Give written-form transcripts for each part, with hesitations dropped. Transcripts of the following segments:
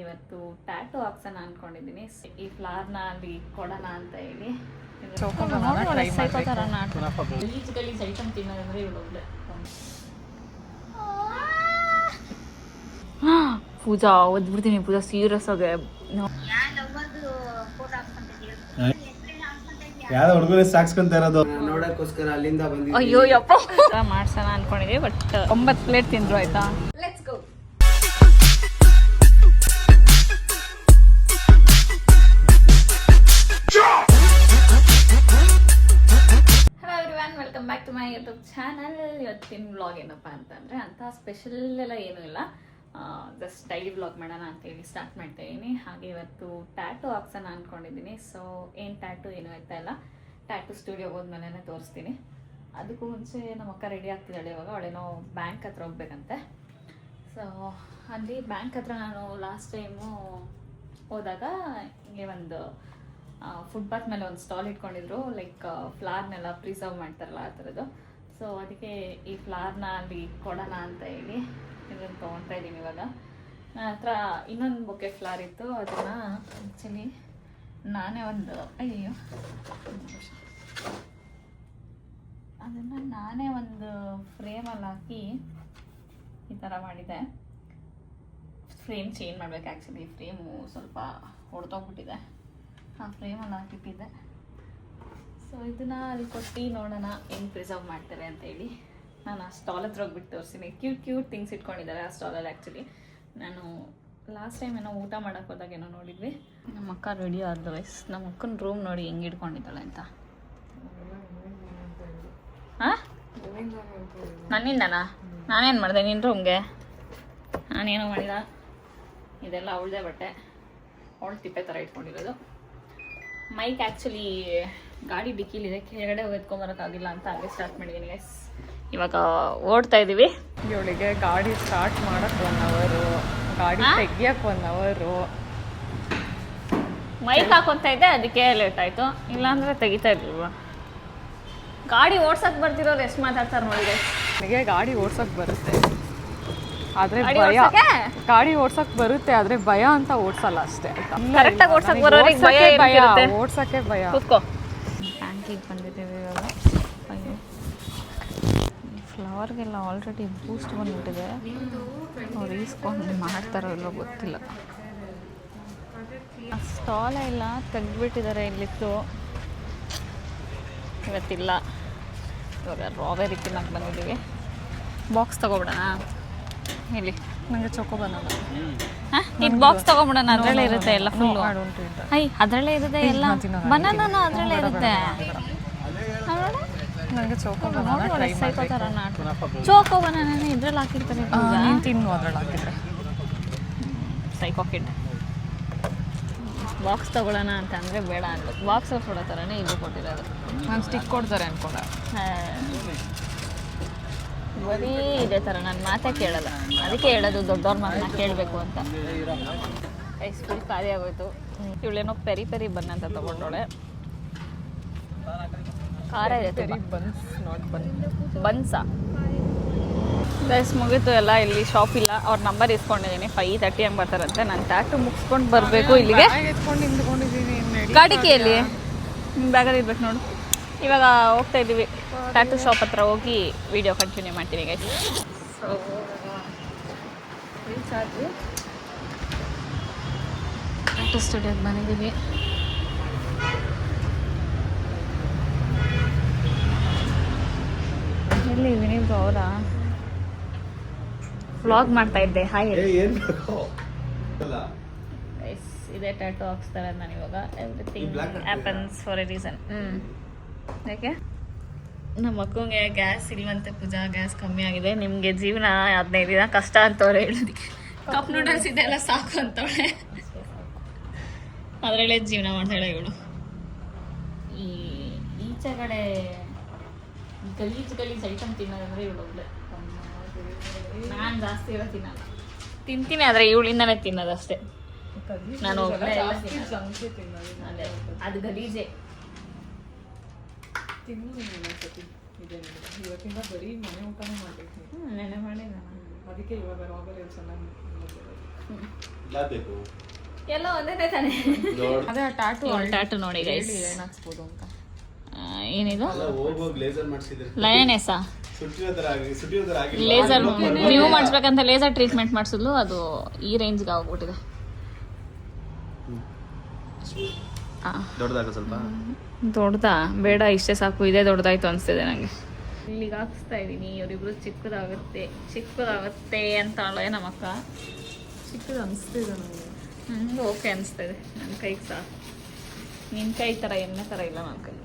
ಇವತ್ತು ಟ್ಯಾಟೂ ಹಾಕ್ಸೋಣ ಅನ್ಕೊಂಡಿದ್ದೀನಿ. ಈ ಫ್ಲವರ್ನ ಅಲ್ಲಿ ಕೊಡೋಣ ಅಂತ ಹೇಳಿ ಗಲೀಜ್ ಐಟಮ್ ತಿನ್ನೋದಂದ್ರೆ ಇವಳು ಪೂಜಾ ಓದ್ಬಿಡ್ತೀನಿ. ಪೂಜಾ ಸೀರಿಯಸ್ ಆಗಿ ಯಾವ ಹುಡುಗರು ಸಾಕ್ಸ್ಕೊಂತ ಇರೋದು ನೋಡಕ್ಕೋಸ್ಕರ ಅಲ್ಲಿಂದ ಬಂದಿದ್ದೀವಿ. ಅಯ್ಯೋ ಯಪ್ಪ ಮಾಡ್ಸೋಣ ಅನ್ಕೊಂಡಿದ್ದೀವಿ. ಬಟ್ 9 ಪ್ಲೇಟ್ ತಿಂದ್ರು. ಆಯ್ತಾ, let's go. Welcome back to my YouTube channel. ಇವತ್ತಿನ ವ್ಲಾಗ್ ಏನಪ್ಪ ಅಂತಂದರೆ ಅಂಥ ಸ್ಪೆಷಲ್ ಎಲ್ಲ ಏನೂ ಇಲ್ಲ, ಜಸ್ಟ್ ಡೈಲಿ ವ್ಲಾಗ್ ಮಾಡೋಣ ಅಂತೇಳಿ ಸ್ಟಾರ್ಟ್ ಮಾಡ್ತಾ ಇದ್ದೀನಿ. ಹಾಗೆ ಇವತ್ತು ಟ್ಯಾಟೂ ಹಾಕ್ಸೋಣ ಅಂದ್ಕೊಂಡಿದ್ದೀನಿ. ಸೊ ಏನು ಟ್ಯಾಟೂ ಏನೂ ಆಯ್ತಾ ಇಲ್ಲ, ಟ್ಯಾಟೂ ಸ್ಟುಡಿಯೋಗೆ ಹೋದ್ಮೇಲೆ ತೋರಿಸ್ತೀನಿ. ಅದಕ್ಕೂ ಮುಂಚೆ ನಮ್ಮ ಅಕ್ಕ ರೆಡಿ ಆಗ್ತಿದ್ದಾಳೆ. ಇವಾಗ ಅವಳೇನೋ ಬ್ಯಾಂಕ್ ಹತ್ರ ಹೋಗ್ಬೇಕಂತೆ. ಸೊ ಅಲ್ಲಿ ಬ್ಯಾಂಕ್ ಹತ್ರ ನಾನು ಲಾಸ್ಟ್ ಟೈಮು ಹೋದಾಗ ಹಿಂಗೆ ಒಂದು ಫುಟ್ಪಾತ್ ಮೇಲೆ ಒಂದು ಸ್ಟಾಲ್ ಇಟ್ಕೊಂಡಿದ್ರು, ಲೈಕ್ ಫ್ಲವರ್ನೆಲ್ಲ ಪ್ರಿಸರ್ವ್ ಮಾಡ್ತಾರಲ್ಲ ಆ ಥರದ್ದು. ಸೊ ಅದಕ್ಕೆ ಈ ಫ್ಲವರ್ನ ಅಲ್ಲಿ ಕೊಡೋಣ ಅಂತ ಹೇಳಿ ಇದನ್ನು ತೊಗೊತಾ ಇದ್ದೀನಿ. ಇವಾಗ ನನ್ನ ಹತ್ರ ಇನ್ನೊಂದು ಬೊಕ್ಕೆ ಫ್ಲವರ್ ಇತ್ತು, ಅದನ್ನು ಆ್ಯಕ್ಚುಲಿ ನಾನೇ ಒಂದು ಫ್ರೇಮಲ್ಲಿ ಹಾಕಿ ಈ ಥರ ಮಾಡಿದೆ. ಫ್ರೇಮ್ ಚೇಂಜ್ ಮಾಡಬೇಕು. ಆ್ಯಕ್ಚುಲಿ ಫ್ರೇಮು ಸ್ವಲ್ಪ ಹೊಡೆದೋಗ್ಬಿಟ್ಟಿದೆ, ಆ ಫ್ರೇಮಲ್ಲಿ ಹಾಕಿಟ್ಟಿದ್ದೆ. ಸೊ ಇದನ್ನು ಅಲ್ಲಿ ಕೊಟ್ಟು ನೋಡೋಣ ಹೆಂಗೆ ಪ್ರಿಸರ್ವ್ ಮಾಡ್ತಾರೆ ಅಂತೇಳಿ. ನಾನು ಆ ಸ್ಟಾಲ್ ಹತ್ರ ಹೋಗ್ಬಿಟ್ಟು ತೋರಿಸ್ತೀನಿ. ಕ್ಯೂಟ್ ಥಿಂಗ್ಸ್ ಇಟ್ಕೊಂಡಿದ್ದಾರೆ ಆ ಸ್ಟಾಲಲ್ಲಿ. ಆ್ಯಕ್ಚುಲಿ ನಾನು ಲಾಸ್ಟ್ ಟೈಮ್ ಏನೋ ಊಟ ಮಾಡೋಕ್ಕೆ ಹೋದಾಗ ಏನೋ ನೋಡಿದ್ವಿ. ನಮ್ಮ ಅಕ್ಕ ರೆಡಿ ಆದ ವಯಸ್ಸು. ನಮ್ಮ ಅಕ್ಕನ ರೂಮ್ ನೋಡಿ ಹೆಂಗೆ ಇಟ್ಕೊಂಡಿದ್ದಾಳೆ ಅಂತ. ಹಾಂ, ನನ್ನಿಂದನಾ? ನಾನೇನು ಮಾಡಿದೆ ನಿನ್ನ ರೂಮ್ಗೆ? ನಾನೇನೋ ಮಾಡಿಲ್ಲ. ಇದೆಲ್ಲ ಅವಳದೇ ಬಟ್ಟೆ, ಅವಳು ತಿಪ್ಪೆ ಥರ ಇಟ್ಕೊಂಡಿರೋದು. ಮೈಕ್ ಆ್ಯಕ್ಚುಲಿ ಗಾಡಿ ಡಿಕ್ಕಿಲಿದೆ, ಕೆಳಗಡೆ ಎತ್ಕೊಂಬರೋಕ್ಕಾಗಿಲ್ಲ ಅಂತ ಹಾಗೆ ಸ್ಟಾರ್ಟ್ ಮಾಡಿದ್ದೀನಿ ಗೈಸ್. ಇವಾಗ ಓಡ್ತಾ ಇದ್ದೀವಿ. ಇವಳಿಗೆ ಗಾಡಿ ಸ್ಟಾರ್ಟ್ ಮಾಡೋಕ್ಕೆ 1 ಅವರು, ಗಾಡಿ ತೆಗಿಯಕ್ಕೆ 1 ಅವರು. ಮೈಕ್ ಹಾಕೊತಾ ಇದ್ದೆ, ಅದಕ್ಕೆ ಲೇಟ್ ಆಯಿತು. ಇಲ್ಲಾಂದರೆ ತೆಗಿತಾ ಇರ್ಲಿಲ್ವ. ಗಾಡಿ ಓಡ್ಸಕ್ಕೆ ಬರ್ತಿರೋರು ಎಷ್ಟು ಮಾತಾಡ್ತಾರೆ ನೋಡಿ ಗೈಸ್. ನನಗೆ ಗಾಡಿ ಓಡ್ಸೋಕ್ಕೆ ಬರುತ್ತೆ, ಆದರೆ ಭಯ. ಗಾಡಿ ಓಡ್ಸೋಕ್ಕೆ ಬರುತ್ತೆ, ಆದರೆ ಭಯ ಅಂತ ಓಡಿಸಲ್ಲ ಅಷ್ಟೇ. ಕರೆಕ್ಟಾಗಿ ಓಡ್ಸಕ್ಕೆ ಬರೋರಿಗೆ ಭಯ, ಓಡ್ಸೋಕ್ಕೆ ಭಯ. ಕೂತ್ಕೋ. ಬ್ಯಾಂಕಿಗೆ ಬಂದಿದ್ದೇವೆ ಇವಾಗ. ಅಯ್ಯೋ, ಫ್ಲವರ್ಗೆಲ್ಲ ಆಲ್ರೆಡಿ ಬೂಸ್ಟ್ ಬಂದ್ಬಿಟ್ಟಿದೆ. ಅವ್ರು ಈಸ್ಕೊಂಡು ಮಾಡ್ತಾರೋ ಇಲ್ಲೋ ಗೊತ್ತಿಲ್ಲ. ಆ ಸ್ಟಾಲ್ ಎಲ್ಲ ತೆಗೆದ್ಬಿಟ್ಟಿದ್ದಾರೆ. ಇಲ್ಲಿತ್ತು, ಇವತ್ತಿಲ್ಲ. ಇವಾಗ ರಾವೆರಿ ತಿನ್ನಕ್ಕೆ ಬಂದಿದ್ದೀವಿ. ಬಾಕ್ಸ್ ತೊಗೊಬಿಡೋಣ. ಇಲ್ಲಿ ನನಗೆ ಚೊಕೋ ಬನಾನ. ಹಾಂ, ಇದು ಬಾಕ್ಸ್ ತೊಗೊಬಿಡೋಣ. ಅದರಲ್ಲೇ ಇರುತ್ತೆ ಎಲ್ಲ ಫುಲ್ಲು. ಅದರಲ್ಲೇ ಇರುತ್ತೆ ಎಲ್ಲ. ಬನಾನಾ ಅದರಲ್ಲೇ ಇರುತ್ತೆ. ನನಗೆ ಚೋಕೋ ಬನಾನ ಇದ್ರಲ್ಲಿ ಹಾಕಿರ್ತಾರೆ. ನೀನು ತಿನ್ನು ಅದ್ರಲ್ಲಿ ಹಾಕಿದ್ರೆ. Psycho kid. ಬಾಕ್ಸ್ ತೊಗೊಳ್ಳೋಣ ಅಂತ ಅಂದರೆ ಬೇಡ ಅನ್ಬೇಕು. ಬಾಕ್ಸಲ್ಲಿ ಕೊಡೋ ಥರನೇ ಇದು ಕೊಟ್ಟಿರೋದು. ನಾನು ಸ್ಟಿಕ್ ಕೊಡ್ತಾರೆ ಅಂದ್ಕೊಂಡೆ. ಬರೀ ಇದೇ ಥರ ನನ್ನ ಮಾತೇ ಕೇಳಲ್ಲ. ಅದಕ್ಕೆ ಹೇಳೋದು ದೊಡ್ಡವ್ರ ಮಾತನ್ನ ಕೇಳಬೇಕು ಅಂತ. ಫುಲ್ ಖಾಲಿ ಆಗೋಯ್ತು. ಇವಳೇನೋ ಪೆರಿ ಪೆರಿ ಬನ್ ಅಂತ ತೊಗೊಂಡೋಳೆ. ಖಾರ ಇದೆ. Peri buns, not bun. ಬನ್ಸಾ ಗೈಸ್? ಮುಗೀತು ಎಲ್ಲ. ಇಲ್ಲಿ ಶಾಪ್ ಇಲ್ಲ. ಅವ್ರ ನಂಬರ್ ಇಸ್ಕೊಂಡಿದ್ದೀನಿ. 5:30 ಹಂಗೆ ಬರ್ತಾರಂತೆ. ನಾನು ಟ್ಯಾಟು ಮುಗಿಸ್ಕೊಂಡು ಬರಬೇಕು ಇಲ್ಲಿಗೆ. ಗಾಡಿ ಕೇಳಿ ನಿಮ್ಮ ಬ್ಯಾಗಲ್ಲಿ ಇರ್ಬೇಕು ನೋಡು. ಇವಾಗ ಹೋಗ್ತಾ ಇದ್ದೀವಿ ಟ್ಯಾಟೂ ಶಾಪ್ ಹತ್ರ. ಹೋಗಿ ವಿಡಿಯೋ ಕಂಟಿನ್ಯೂ ಮಾಡ್ತೀನಿ ಗೈಸ್. ಸೊ ರೀಚ್ ಆದ್ವಿ. ಟ್ಯಾಟೂ ಸ್ಟುಡಿಯೋಗೆ ಬಂದಿದ್ದೀವಿ. ಎಲ್ಲಿ ವಿನೀತ್ ಅವರ ವ್ಲಾಗ್ ಮಾಡ್ತಾ ಇದ್ದೆ. ಹಾಯ್ ಗೈಸ್, ಇದೇ ಟ್ಯಾಟೂ ಹಾಕ್ಸ್ತಾರೆ ನಾನು ಇವಾಗ. Everything happens for A reason. ಯಾಕೆ ನಮ್ಮ ಅಕ್ಕಂಗೆ ಗ್ಯಾಸ್ ಇಲ್ವಂತೆ. ಪೂಜಾ ಗ್ಯಾಸ್ ಕಮ್ಮಿ ಆಗಿದೆ. ನಿಮಗೆ ಜೀವನ 15 ದಿನ ಕಷ್ಟ ಅಂತವ್ರೆ ಹೇಳೋದಕ್ಕೆ. ಕಪ್ ನೂಡಲ್ಸ್ ಇದೆಲ್ಲ ಸಾಕು ಅಂತವಳೆ. ಅದರಲ್ಲೇ ಜೀವನ ಮಾಡ್ತಾಳೆ ಇವಳು. ಈಚೆ ಕಡೆ ಗಲೀಜ್ ಐಟಮ್ ತಿನ್ನೋದಂದ್ರೆ ಇವಳು ಒಬ್ಳೆ. ನಾನು ಜಾಸ್ತಿ ಎಲ್ಲ ತಿನ್ನಲ್ಲ. ತಿಂತೀನಿ, ಆದರೆ ಇವಳಿಂದನೇ ತಿನ್ನೋದಷ್ಟೇ. ನಾನು ಒಬ್ಬಳೆ ಎಲ್ಲ ಅದೇ ಅದು ಗಲೀಜೆ. ಇವತ್ತಿಂದ ಬರೀ ಮನೆ ಊಟನೇ ಮಾಡಬೇಕು. ನೆನೆ ಮಾಡಿದ ಅದಕ್ಕೆ ಇವಾಗ ರಾಬರ್ ಎಲ್ಲ ಚೆನ್ನಾಗಿ ಯಾವ್ದು ಎಲ್ಲ ಒಂದೇ ತಾನೆ. ಅದೇ ಟ್ಯಾಟೂ ಟ್ಯಾಟು ನೋಡಿ ಗೈಸ್, ಏನ್ ಹಾಕ್ಸ್ಬೋದು ಅಂತ. ಏನಿದು ಹೋಗೋಗಿ ಲೇಸರ್ ಮಾಡಿಸಿದ್ರೆ ಲಯನೆಸ್ಸಾ ಸುಟ್ಟಿರೋ ಆಗಿ ಲೇಸರ್ ನೀವು ಮಾಡಿಸ್ಬೇಕಂತ ಲೇಸರ್ ಟ್ರೀಟ್ಮೆಂಟ್ ಮಾಡಿಸಿದ್ಲು, ಅದು ಈ ರೇಂಜ್ಗೆ ಆಗ್ಬಿಟ್ಟಿದೆ. ದೊಡ್ಡದಾಗ ಸ್ವಲ್ಪ ದೊಡ್ಡದಾ ಬೇಡ, ಇಷ್ಟೇ ಸಾಕು, ಇದೇ ದೊಡ್ಡದಾಯ್ತು ಅನಿಸ್ತಿದೆ ನನಗೆ. ಇಲ್ಲಿಗೆ ಹಾಕಿಸ್ತಾ ಇದ್ದೀನಿ, ಇವರಿಬ್ರು ಚಿಕ್ಕದಾಗುತ್ತೆ ಅಂತಾಳೆ ನಮ್ಮಕ್ಕ. ಚಿಕ್ಕದು ಅನಿಸ್ತಿದೆ ನನಗೆ. ನನಗೆ ಓಕೆ ಅನಿಸ್ತಾ ಇದೆ, ನನ್ನ ಕೈಗೆ ಸಾಕು. ನಿನ್ನ ಕೈ ಥರ ಎಣ್ಣೆ ಥರ ಇಲ್ಲ ನನ್ನ ಕೈ.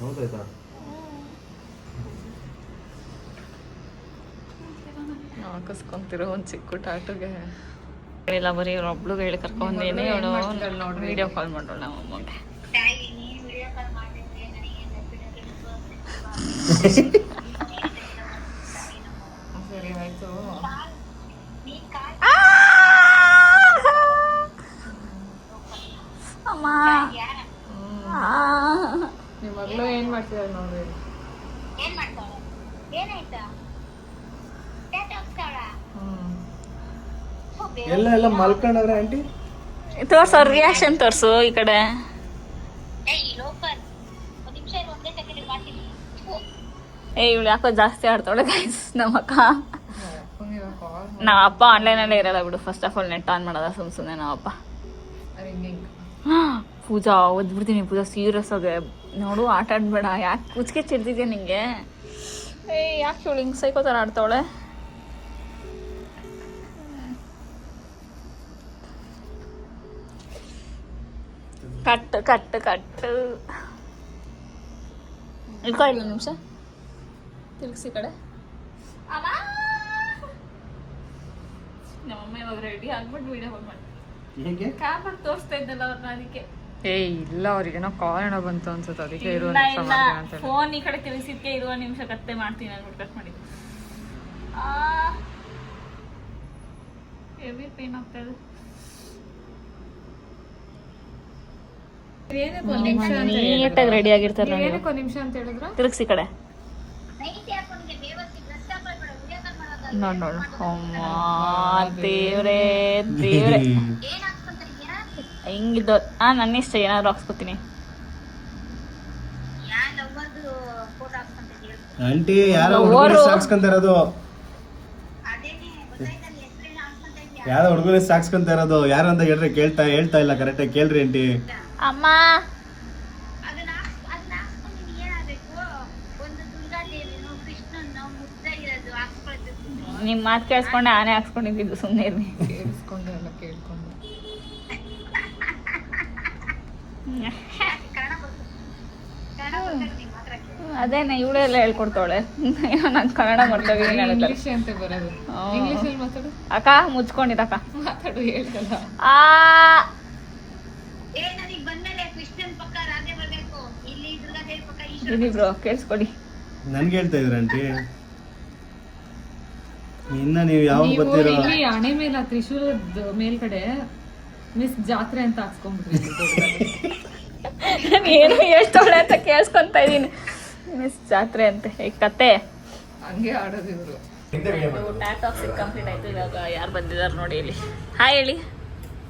ಹೌದಾಯ್ತಾ ಹಾಕಿಸ್ಕೊಂತಿರೋ ಒಂದು ಚಿಕ್ಕ ಟ್ಯಾಟೂಗೆ ಇಲ್ಲ, ಬರೀ ಇವ್ರು ಒಬ್ಳಿಗೆ ಹೇಳಿ ಕರ್ಕೊಂಡೇನೆ ಇವಳು ವಿಡಿಯೋ ಕಾಲ್ ಮಾಡೋಣ ನಮ್ಮ ಅಮ್ಮಗೆ. ಸರಿ ಆಯ್ತು. ಅಮ್ಮ ನಿಮ್ಮ ಮಗಳು ಏನ್ ಮಾಡ್ತಿದ್ದಾರೆ ನೋಡ್ರಿ. ಎಲ್ಲ ಮಲ್ಕೊಂಡ್ರೆ ಆಂಟಿ ತೋರ್ಸು, ರಿಯಾಕ್ಷನ್ ತೋರ್ಸು ಈ ಕಡೆ. ಇವಳು ಯಾಕೋ ಜಾಸ್ತಿ ಆಡ್ತಾಳೆ ಗೈಸ್ ನಮ್ಮಕ್ಕ. ನಮ್ಮ ಅಪ್ಪ ಆನ್ಲೈನಲ್ಲೇ ಇರಲ್ಲ ಬಿಡು. First of all net on ಮಾಡೋದ ಸುಮ್ಮನೆ ನಾವಪ್ಪ. ಪೂಜಾ ಓದ್ಬಿಡ್ತೀನಿ. ಪೂಜಾ ಸೀರಿಯಸ್ ಆಗಿ ನೋಡು, ಆಟ ಆಡ್ಬೇಡ. ಯಾಕೆ ಕುಚ್ಕೆ ಚಿಡ್ದಿದ್ಯಾ ನಿಂಗೆ? ಯಾಕೆ ಇವಳು ಹಿಂಗೆ ಸೈಕೋ ಥರ ಆಡ್ತಾವಳೆ? ಕಟ್ಟು ಕಟ್ಟು ಕಟ್ಟು. ಇಳ್ಕೊ, ಇಲ್ಲ ನಿಮಿಷ ತಿರ್ಗಿಸಿ ಕಡೆ. ನಮ್ಮಮ್ಮ ಇವಾಗ ರೆಡಿ ಆಗ್ಬಿಟ್ಟು ವಿಡಿಯೋ ಕಾಲ್ ಮಾಡಿ ಹೇಗೆ ಕ್ಯಾಬ್ ತೋರಿಸ್ತಾ ಇದ್ದಲ್ಲ ಅವ್ರನ್ನ, ಅದಕ್ಕೆ. ಇಲ್ಲ, ಅವ್ರಿಗೇನೋ ಕಾರಣ ಬಂತು ಅನ್ಸುತ್ತೆ, ಅದಕ್ಕೆ ಇರುವ ಇಲ್ಲ ಫೋನ್ ಈ ಕಡೆ ತಿರ್ಗಿಸಿದ್ಕೆ ಇರುವ ನಿಮಿಷ ಕತ್ತೆ ಮಾಡ್ತೀನಿ ಅಂದ್ಬಿಟ್ಟು ಕಟ್ ಮಾಡಿದ್ದು. ಹೆವಿ ಪೇನ್ ಆಗ್ತಾ ಇದೆ. ನೀಟಾಗಿ ರೆಡಿ ಆಗಿರ್ತಾರೆ. ಏನಕ್ಕೆ ಒಂದ್ ನಿಮಿಷ ಅಂತ ಹೇಳಿದ್ರ? ತಿರ್ಗಿಸಿ ಕಡೆ ನೋಡು. ಅಮ್ಮ ದೇವ್ರೇ ದೇವ್ರೆ, ಹಿಂಗಿದ್ದು ನನ್ನ ಇಷ್ಟ. ಏನಾದ್ರು ಹಾಕ್ಸ್ಕೊತೀನಿ ಆಂಟಿ. ಯಾರೋ ಸಾಕ್ಸ್ಕೊಂತ ಇರೋದು, ಯಾರೋ ಹುಡುಗರೇ ಸಾಕ್ಸ್ಕೊಂತ ಇರೋದು. ಯಾರು ಅಂತ ಹೇಳ್ರಿ, ಹೇಳ್ತಾ ಇಲ್ಲ ಕರೆಕ್ಟಾಗಿ ಕೇಳ್ರಿ ಆಂಟಿ. ಅಮ್ಮ ನಿಮ್ಮ ಮಾತು ಕೇಳಿಸ್ಕೊಂಡೆ ಆನೆ ಹಾಕ್ಸ್ಕೊಂಡಿದ್ದು. ಸುಮ್ಮನೆ ಇರ್ರಿ. ಕೇಳಿಸ್ಕೊಂಡು ಎಲ್ಲ ಕೇಳ್ಕೊಂಡು ಅದೇನೆ ಇವಳು ಎಲ್ಲ ಹೇಳ್ಕೊಡ್ತಾವಳೆ. ನಂಗೆ ಕನ್ನಡ ಮರ್ತೋಗಿದ್ದೀನಿ. ಇಂಗ್ಲಿಷ್ ಅಂತ ಬರೋದು. ಇಂಗ್ಲಿಷಲ್ಲಿ ಮಾತಾಡು ಅಕ್ಕ, ಮುಚ್ಕೊಂಡಿದ್ದಕ್ಕ ಮಾತಾಡು, ಹೇಳ್ತಲ್ಲ. ಬ್ರೋ ಕೇಳಿಸ್ಕೊಡಿ. ನನ್ಗೆ ಹೇಳ್ತಾ ಇದ್ರ ಆಂಟಿ, ಇನ್ನ ನೀವು ಯಾವಾಗ ಬರ್ತೀರೋ? ಇಲ್ಲಿ ಹಣೆ ಮೇಲೆ ತ್ರಿಶೂಲದ ಮೇಲ್ಗಡೆ ಮಿಸ್ ಜಾತ್ರೆ ಅಂತ ಹಾಕ್ಸ್ಕೊಂಡ್ಬಿಟ್ರಿ. ಏನು ಎಷ್ಟು ಒಳ್ಳೆ ಅಂತ ಕೇಳಿಸ್ಕೊಂತ ಇದೀನಿ. ಮಿಸ್ ಜಾತ್ರೆ ಅಂತೆ ಈ ಕತೆ. ಹಂಗೆ ಆಡೋದು ಇವರು. ಟ್ಯಾಟಾಕ್ಸ್ ಕಂಪ್ಲೀಟ್ ಆಯ್ತು. ಇವಾಗ ಯಾರು ಬಂದಿದ್ದಾರೆ ನೋಡಿ ಇಲ್ಲಿ. ಹಾಯ್ ಹೇಳಿ.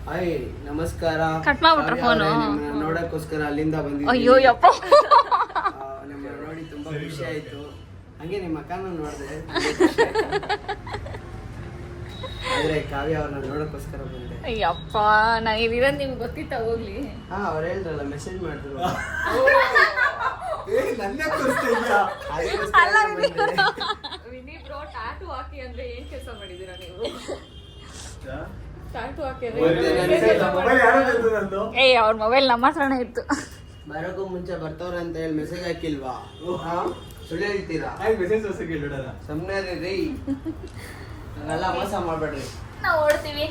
ಹಾಯ್, ನಮಸ್ಕಾರ. Cut ಮಾಡ್ಬಿಟ್ರ phone? ನೋಡಕ್ಕೋಸ್ಕರ ಅಲ್ಲಿಂದ ಬಂದಿದ್ದೀನಿ. ಅಯ್ಯೋ ಯಪ್ಪ, ನಿಮ್ಮನ್ನ ನೋಡಿ ತುಂಬಾ ಖುಷಿ ಆಯ್ತು. ಹಂಗೆ ನಿಮ್ಮ ಅಕ್ಕನ ನೋಡಿದೆ. ಆದ್ರೆ ಕಾವ್ಯ ಅವ್ರನ್ನ ನೋಡಕ್ಕೋಸ್ಕರ ಬಂದೆ. ಅಯ್ಯಪ್ಪ, ನಾನು ಇರೋದು ನಿಮ್ಗೆ ಗೊತ್ತಿತ್ತ ಹೋಗ್ಲಿ. ಹಾ, ಅವ್ರು ಹೇಳಿದ್ರಲ್ಲ, ಮೆಸೇಜ್ ಮಾಡಿದ್ರು. ವಿನಿ ಬ್ರೋ, ಟ್ಯಾಟೂ ಹಾಕಿ ಅಂದ್ರೆ ಏನ್ ಕೆಲಸ ಮಾಡಿದೀರಾ ನೀವು? ಟ್ಯಾಟೂ ಹಾಕಿ ಅವ್ರ ಮೊಬೈಲ್ ನಮ್ಮ ಹತ್ರನೇ ಇತ್ತು. ಬರೋಕ್ಕೂ ಮುಂಚೆ ಬರ್ತವ್ರೆ ಅಂತ ಹೇಳಿ ಮೆಸೇಜ್ ಹಾಕಿಲ್ವಾ? ಸುಳ್ಳು ಹೇಳ್ತೀರಾ? ಸುಮ್ಮನೆ ರೀ, ಹಂಗೆಲ್ಲ ಮೋಸ ಮಾಡ್ಬೇಡ್ರಿ. ನಾವು ಓಡ್ತೀವಿ.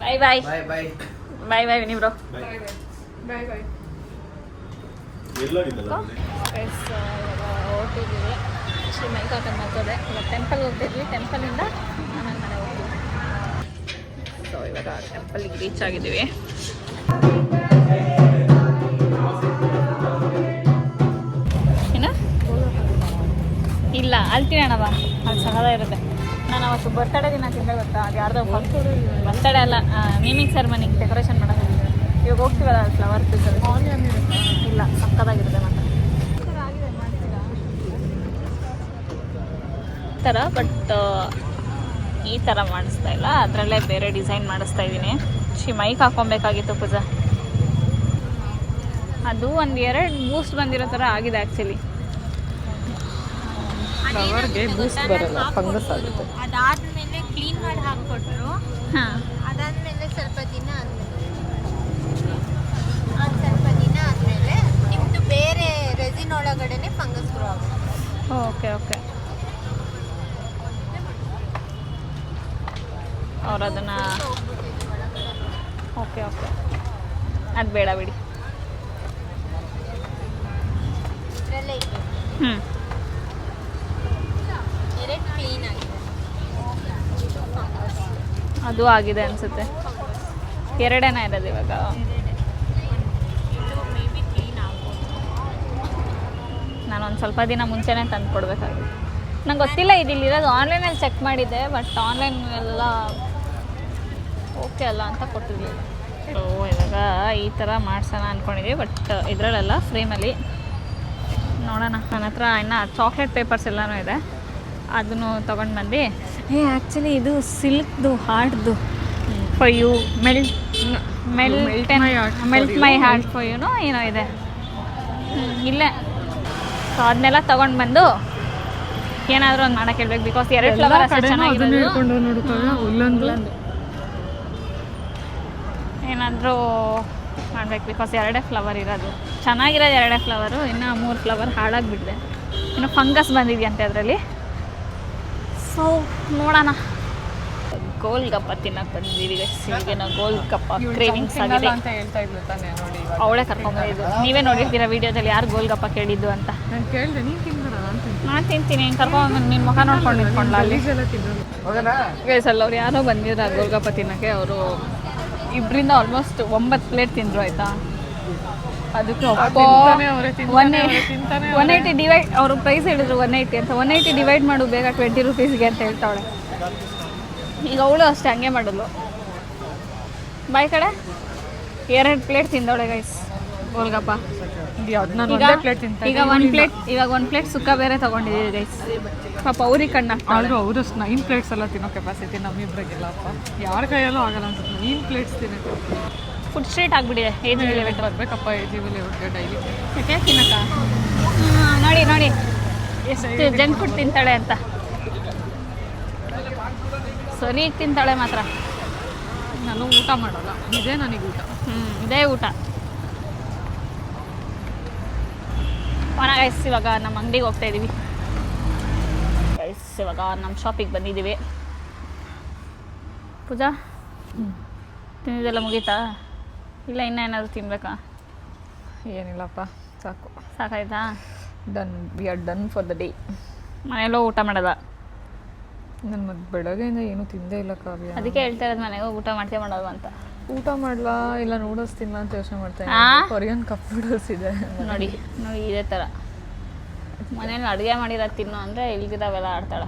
ಬಾಯ್ ಬಾಯ್ ಬಾಯ್ ಬಾಯ್ ಬಾಯ್ ಬಾಯ್ ವಿನಿ ಬ್ರೋ. ಬಾಯ್ ಬಾಯ್ ಬಾಯ್. ಹೊರಟಿದ್ದೀವಿ ಶ್ರೀ ಮೈಕಾಕನ್ ಮತ್ತೋದೆ. ಇವಾಗ ಟೆಂಪಲ್ ಹೋಗ್ತಿದ್ವಿ. ಟೆಂಪಲಿಂದ ಆಮೇಲೆ ಮನೆ ಹೋಗ್ತೀವಿ. ಸೊ ಇವಾಗ ಟೆಂಪಲ್ಗೆ ರೀಚ್ ಆಗಿದ್ದೀವಿ. ಅಲ್ಲಿ ಅಣ್ಣವ ಅಲ್ಲಿ ಸಗದಾಗಿರುತ್ತೆ. ನಾನು ಅವತ್ತು ಬರ್ತಡೇ ದಿನ ತಿಂದೆ ಗೊತ್ತಾ, ಅದು ಯಾರ್ದೋ ಬರ್ತಡೇ ಅಲ್ಲ, ನೇಮಿಂಗ್ ಸೆರೆಮನಿಗೆ ಡೆಕೋರೇಷನ್ ಮಾಡೋದು. ಇವಾಗ ಹೋಗ್ತೀವಲ್ಲ ಅಲ್ಲಿ ಫ್ಲವರ್ ಡೆಕೋರೇಷನ್ ಇಲ್ಲ, ಸಕ್ಕದಾಗಿರುತ್ತೆ ಮಾತ್ರ ಈ ಥರ. ಬಟ್ ಈ ಥರ ಮಾಡಿಸ್ತಾ ಇಲ್ಲ, ಅದರಲ್ಲೇ ಬೇರೆ ಡಿಸೈನ್ ಮಾಡಿಸ್ತಾ ಇದ್ದೀನಿ. ಮೈಕ್ ಹಾಕೊಬೇಕಾಗಿತ್ತು ಪೂಜಾ. ಅದು ಒಂದು 2 ಬೂಸ್ಟ್ ಬಂದಿರೋ ಥರ ಆಗಿದೆ ಆ್ಯಕ್ಚುಲಿ. ಫ್ಲವರ್ಗೆ ಬೂಸ್ಟ್ ಬರಲ್ಲ, ಫಂಗಸ್ ಆಗುತ್ತೆ. ಅದಾದ್ಮೇಲೆ ಕ್ಲೀನ್ ಮಾಡಿ ಹಾಕ್ಕೊಟ್ರು. ಹಾಂ, ಅದಾದ್ಮೇಲೆ ಸ್ವಲ್ಪ ದಿನ ಆದ್ಮೇಲೆ ನಿಮ್ದು ಬೇರೆ ರೆಸಿನ್ ಒಳಗಡೆನೆ ಫಂಗಸ್ ಗ್ರೋ ಆಗುತ್ತೆ. Okay okay. ಅವ್ರು ಅದನ್ನು ಓಕೆ ಓಕೆ, ಅದು ಬೇಡ ಬಿಡಿ. ಇದ್ರಲ್ಲೇ ಇದೆ ಹ್ಞೂ, 2 ಕ್ಲೀನ್ ಆಗಿದೆ. ಅದು ಆಗಿದೆ ಅನಿಸುತ್ತೆ. 2 ಇರೋದು ಇವಾಗ. ಇದು ಮೇ ಬಿ ಕ್ಲೀನ್ ಆಗ್ಬೋದು. ನಾನೊಂದು ಸ್ವಲ್ಪ ದಿನ ಮುಂಚೆನೇ ತಂದು ಕೊಡಬೇಕಾಗಿತ್ತು. ನಂಗೆ ಗೊತ್ತಿಲ್ಲ ಇದಿಲ್ಲಿರೋದು. ಆನ್ಲೈನಲ್ಲಿ ಚೆಕ್ ಮಾಡಿದ್ದೆ, ಬಟ್ ಆನ್ಲೈನ್ ಎಲ್ಲ ಓಕೆ ಅಲ್ಲ ಅಂತ ಕೊಟ್ಟಿರಲಿಲ್ಲ. ಸೊ ಇವಾಗ ಈ ಥರ ಮಾಡ್ಸೋಣ ಅಂದ್ಕೊಂಡಿದ್ದೀವಿ, ಬಟ್ ಇದರಲ್ಲೆಲ್ಲ ಫ್ರೇಮಲ್ಲಿ ನೋಡೋಣ. ನನ್ನ ಹತ್ರ ಇನ್ನು ಚಾಕ್ಲೇಟ್ ಪೇಪರ್ಸ್ ಎಲ್ಲನೂ ಇದೆ, ಅದನ್ನು ತೊಗೊಂಡು ಬಂದು ಆ್ಯಕ್ಚುಲಿ ಇದು ಸಿಲ್ಕ್ದು ಹಾರ್ಡ್ದು for you melt my heart for you know ಏನೋ ಇದೆ ಇಲ್ಲೇ. ಸೊ ಅದನ್ನೆಲ್ಲ ತೊಗೊಂಡು ಬಂದು ಏನಾದರೂ ಒಂದು ಮಾಡೋಕ್ಕೆ ಹೇಳ್ಬೇಕು. ಬಿಕಾಸ್ 2 ಫ್ಲವರ್ ಅಷ್ಟೇ ಚೆನ್ನಾಗಿರೋದು. ಏನಾದರೂ ಮಾಡ್ಬೇಕು, ಬಿಕಾಸ್ 2 ಫ್ಲವರ್ ಇರೋದು. ಚೆನ್ನಾಗಿರೋದು 2 ಫ್ಲವರು, ಇನ್ನು 3 ಫ್ಲವರ್ ಹಾಳಾಗಿಬಿಟ್ಟಿದೆ. ಇನ್ನು ಫಂಗಸ್ ಬಂದಿದೆಯಂತೆ ಅದರಲ್ಲಿ. ಸೊ ನೋಡೋಣ. ಗೋಲ್ಗಪ್ಪ ತಿನ್ನಕ್ಕೆ ಬಂದಿದ್ದೀವಿ. ಈಗ ನಾವು ಗೋಲ್ಗಪ್ಪ ಕ್ರೇವಿಂಗ್ಸ್ ಆಗಿದೆ ಅಂತ ಹೇಳ್ತಾ ಇದ್ಲು ತಾನೇ, ನೋಡಿ ಅವಳೇ ಕರ್ಕೊಂಡ್ಬಂದಿದ್ದು. ನೀವೇ ನೋಡಿರ್ತೀರ ವೀಡಿಯೋದಲ್ಲಿ ಯಾರು ಗೋಲ್ಗಪ್ಪ ಕೇಳಿದ್ದು ಅಂತ. ನಾನು ಕೇಳಿದೆ, ನೀನು ತಿಂದ್ರಾ ಅಂತ. ನಾನು ತಿಂತೀನಿ, ನೀನು ಕರ್ಕೊಂಡು ನಿನ್ನ ಮುಖ ನೋಡ್ಕೊಂಡು ನಿಂತ್ಕೊಂಡ್ಲ ಅಲ್ಲಿ. ಗೈಸಲ್ಲ ಅವ್ರು ಯಾರೋ ಬಂದಿದ್ರು ಗೋಲ್ಗಪ್ಪ ತಿನ್ನೋಕ್ಕೆ. ಅವರು 2ರಿಂದ ಆಲ್ಮೋಸ್ಟ್ 9 ಪ್ಲೇಟ್ ತಿಂದರು ಆಯಿತಾ. ಅದಕ್ಕೆ 180 ಡಿವೈಡ್, ಅವರು ಪ್ರೈಸ್ ಹೇಳಿದ್ರು 180 ಅಂತ. 180 ಡಿವೈಡ್ ಮಾಡು ಬೇಗ 20 ರೂಪೀಸ್ಗೆ ಅಂತ ಹೇಳ್ತಾವಳೆ. ಈಗ ಅವಳು ಅಷ್ಟೇ ಹಂಗೆ ಮಾಡಿದ್ಲು. ಬಾಯ್ ಕಡೆ 2 ಪ್ಲೇಟ್ ತಿಂದವಳೆ ಗೈಸ್ ಗೋಲ್ಗಪ್ಪ. ಈಗ 1 ಪ್ಲೇಟ್ ಸುಕ್ಕ ಬೇರೆ ತೊಗೊಂಡಿದ್ದೀವಿ ಗೈಸ್. ಪಾಪ ಅವ್ರಿಗೆ ಕಣ್ಣು ಆದರೂ ಅವರು 9 ಪ್ಲೇಟ್ಸ್ ಎಲ್ಲ ತಿನ್ನೋ ಕೆಪಾಸಿಟಿ ನಮ್ಮಿಬ್ರಿಗಿಲ್ಲಪ್ಪ. ಯಾರ ಕೈಯಲ್ಲೂ ಆಗಲ್ಲ ಅನ್ಸುತ್ತೆ 9 ಪ್ಲೇಟ್ಸ್ ತಿನ್ನೋಕ್ಕೆ. ಫುಡ್ ಸ್ಟ್ರೀಟ್ ಆಗಿಬಿಟ್ಟಿದೆ. ಏಜ್ ಲಿಮಿಟ್ ಬರಬೇಕಪ್ಪ AGV ಲಿಮಿಟ್ಗೆ ಡೈಲಿ. ಯಾಕೆ ತಿನ್ನಕ್ಕ? ನೋಡಿ ಎಷ್ಟು ಜಂಕ್ ಫುಡ್ ತಿಂತಾಳೆ ಅಂತ. ಸರಿ ತಿಂತಾಳೆ ಮಾತ್ರ. ನಾನು ಊಟ ಮಾಡಲ್ಲ, ಇದೇ ನನಗೆ ಊಟ. ಇದೇ ಊಟ. ಗೈಸ್ ಇವಾಗ ನಮ್ಮ ಅಂಗಡಿಗೆ ಹೋಗ್ತಾ ಇದ್ದೀವಿ ಗೈಸ್. ಇವಾಗ ನಮ್ಮ ಶಾಪಿಗೆ ಬಂದಿದ್ದೀವಿ. ಪೂಜಾ ತಿಂದಿದ್ದೆಲ್ಲ ಮುಗೀತಾ? ಇಲ್ಲ ಇನ್ನೂ ಏನಾದರೂ ತಿನ್ಬೇಕಾ? ಏನಿಲ್ಲಪ್ಪ, ಸಾಕು. ಸಾಕಾಯ್ತಾ? Done, we are done for the day. ಮನೆಯಲ್ಲೋ ಊಟ ಮಾಡೋದ? ನನ್ನ ಮತ್ತೆ ಬೆಳಗ್ಗೆಯಿಂದ ಏನೂ ತಿಂದೇ ಇಲ್ಲ ಕಾವ್ಯ. ಅದಕ್ಕೆ ಹೇಳ್ತಾ ಇರೋದು ಮನೆಗೆ ಊಟ ಮಾಡ್ತೇ ಮಾಡೋದು ಅಂತ. ಊಟ ಮಾಡಲಾ ಇಲ್ಲ ನೂಡಲ್ಸ್ ತಿನ್ನಲ್ಲ ಅಂತ ಯೋಚನೆ ಮಾಡ್ತಾ ಇದ್ದೀನಿ. ಕೊರಿಯನ್ ಕಪ್ ನೂಡಲ್ಸ್ ಇದೆ ನೋಡಿ ಇದೇ ಥರ. ಮನೇಲಿ ಅಡುಗೆ ಮಾಡಿರೋದು ತಿನ್ನು ಅಂದರೆ ಇಲ್ದಿದ್ದಾವೆಲ್ಲ ಆಡ್ತಾಳೆ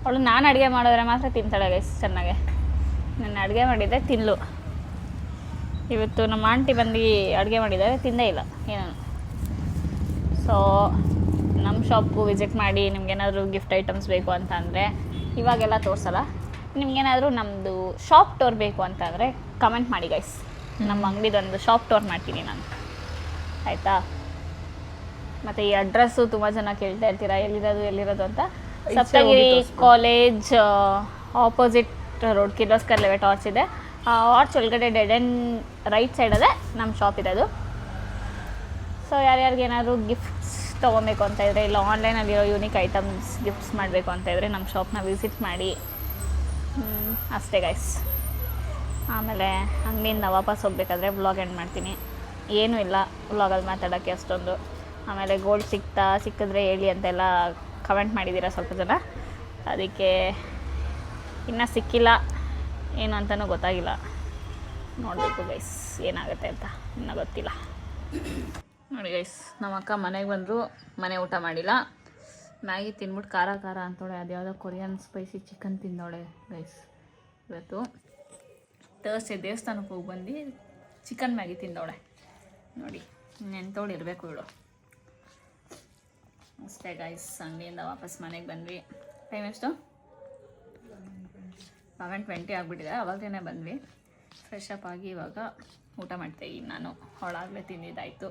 ಅವಳು. ನಾನು ಅಡುಗೆ ಮಾಡಿದ್ರೆ ಮಾತ್ರ ತಿಂತಾಳೆ ಗೈಸ್ ಚೆನ್ನಾಗೆ. ನಾನು ಅಡುಗೆ ಮಾಡಿದ್ದೆ ತಿನ್ಲು. ಇವತ್ತು ನಮ್ಮ ಆಂಟಿ ಬಂದು ಅಡುಗೆ ಮಾಡಿದ್ದಾರೆ, ತಿಂದೇ ಇಲ್ಲ ಏನೋ. ಸೊ ನಮ್ಮ ಶಾಪ್ಗೂ ವಿಸಿಟ್ ಮಾಡಿ. ನಿಮ್ಗೇನಾದರೂ ಗಿಫ್ಟ್ ಐಟಮ್ಸ್ ಬೇಕು ಅಂತ ಅಂದರೆ ಇವಾಗೆಲ್ಲ ತೋರಿಸಲ್ಲ. ನಿಮ್ಗೇನಾದರೂ ನಮ್ಮದು ಶಾಪ್ ಟೂರ್ ಬೇಕು ಅಂತಂದರೆ ಕಮೆಂಟ್ ಮಾಡಿ ಗೈಸ್. ನಮ್ಮ ಅಂಗಡಿದೊಂದು ಶಾಪ್ ಟೂರ್ ಮಾಡ್ತೀನಿ ನಾನು, ಆಯಿತಾ? ಮತ್ತು ಈ ಅಡ್ರೆಸ್ಸು ತುಂಬ ಜನ ಕೇಳ್ತಾ ಇರ್ತೀರಾ ಎಲ್ಲಿರೋದು ಅಂತ. Saptagiri college opposite road, Kirloskar ಲೆವೆಟ್ arch ಇದೆ. ಆ ಆರ್ಚ್ ಒಳಗಡೆ ಡೆಡ್ ಎಂಡ್ ರೈಟ್ ಸೈಡಲ್ಲೇ ನಮ್ಮ ಶಾಪ್ ಇರೋದು. ಸೊ ಯಾರ್ಯಾರಿಗೇನಾದರೂ ಗಿಫ್ಟ್ಸ್ ತೊಗೊಬೇಕು ಅಂತ ಇದ್ದರೆ, ಇಲ್ಲ ಆನ್ಲೈನಲ್ಲಿರೋ ಯೂನಿಕ್ ಐಟಮ್ಸ್ ಗಿಫ್ಟ್ಸ್ ಮಾಡಬೇಕು ಅಂತ ಇದ್ದರೆ ನಮ್ಮ ಶಾಪ್ನ ವಿಸಿಟ್ ಮಾಡಿ. ಅಷ್ಟೇ ಗೈಸ್. ಆಮೇಲೆ ಅಂಗಡಿಯಿಂದ ವಾಪಸ್ ಹೋಗ್ಬೇಕಾದ್ರೆ ವ್ಲಾಗ್ ಎಂಡ್ ಮಾಡ್ತೀನಿ. ಏನೂ ಇಲ್ಲ ವ್ಲಾಗಲ್ಲಿ ಮಾತಾಡೋಕ್ಕೆ ಅಷ್ಟೊಂದು. ಆಮೇಲೆ ಗೋಲ್ಡ್ ಸಿಕ್ಕಿದ್ರೆ ಹೇಳಿ ಅಂತೆಲ್ಲ ಕಮೆಂಟ್ ಮಾಡಿದ್ದೀರಾ ಸ್ವಲ್ಪ ಜನ. ಅದಕ್ಕೆ ಇನ್ನೂ ಸಿಕ್ಕಿಲ್ಲ, ಏನು ಅಂತಲೂ ಗೊತ್ತಾಗಿಲ್ಲ. ನೋಡಬೇಕು ಗೈಸ್ ಏನಾಗುತ್ತೆ ಅಂತ, ಇನ್ನೂ ಗೊತ್ತಿಲ್ಲ. ನೋಡಿ ಗೈಸ್, ನಮ್ಮ ಅಕ್ಕ ಮನೆಗೆ ಬಂದರು, ಮನೆ ಊಟ ಮಾಡಿಲ್ಲ. ಮ್ಯಾಗಿ ತಿನ್ಬಿಟ್ಟು ಖಾರ ಖಾರ ಅಂತೋಳೆ. ಅದ್ಯಾವುದೋ ಕೊರಿಯನ್ ಸ್ಪೈಸಿ ಚಿಕನ್ ತಿಂದವಳೆ ಗೈಸ್. ಇವತ್ತು ಥರ್ಸ್ಡೇ ದೇವಸ್ಥಾನಕ್ಕೆ ಹೋಗಿ ಬಂದು ಚಿಕನ್ ಮ್ಯಾಗಿ ತಿಂದವಳೆ ನೋಡಿ. ನೆನ್ತೋಳು ಇರಬೇಕು ಇವಳು. ಅಷ್ಟೇ ಗೈಸ್, ಅಂಗಡಿಯಿಂದ ವಾಪಸ್ ಮನೆಗೆ ಬಂದ್ವಿ. ಟೈಮ್ ಎಷ್ಟು? 11:20 ಆಗಿಬಿಟ್ಟಿದೆ. ಅವಾಗಲೇ ಬಂದ್ವಿ. ಫ್ರೆಶ್ ಅಪ್ ಆಗಿ ಇವಾಗ ಊಟ ಮಾಡ್ತಾಯಿದ್ದೀನಿ. ನಾನು ಅವಳಾಗಲೇ ತಿಂದಿದ್ದಾಯಿತು.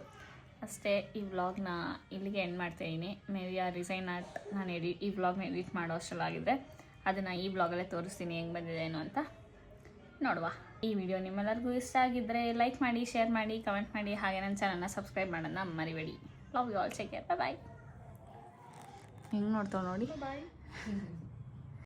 ಅಷ್ಟೇ, ಈ ವ್ಲಾಗ್ನ ಇಲ್ಲಿಗೆ ಎಂಡ್ ಮಾಡ್ತಾಯಿದ್ದೀನಿ. ಮೇ ಬಿ ಆ ರಿಸೈನ್ ಆರ್ಟ್ ನಾನು ಈ ವ್ಲಾಗ್ನ ಎಡಿಟ್ ಮಾಡೋ ಅಷ್ಟರಲ್ಲಾಗಿದ್ದರೆ ಅದನ್ನು ಈ ವ್ಲಾಗಲ್ಲೇ ತೋರಿಸ್ತೀನಿ ಹೆಂಗೆ ಬಂದಿದೆ ಏನು ಅಂತ. ನೋಡುವ. ಈ ವಿಡಿಯೋ ನಿಮ್ಮೆಲ್ಲರಿಗೂ ಇಷ್ಟ ಆಗಿದ್ದರೆ ಲೈಕ್ ಮಾಡಿ, ಶೇರ್ ಮಾಡಿ, ಕಮೆಂಟ್ ಮಾಡಿ, ಹಾಗೆ ನನ್ನ ಚಾನಲ್ನ ಸಬ್ಸ್ಕ್ರೈಬ್ ಮಾಡೋಣ ಮರಿಬೇಡಿ. Love you all, take care, bye. ಹೆಂಗೆ ನೋಡ್ತಾವೆ ನೋಡಿ. ಬಾಯ್.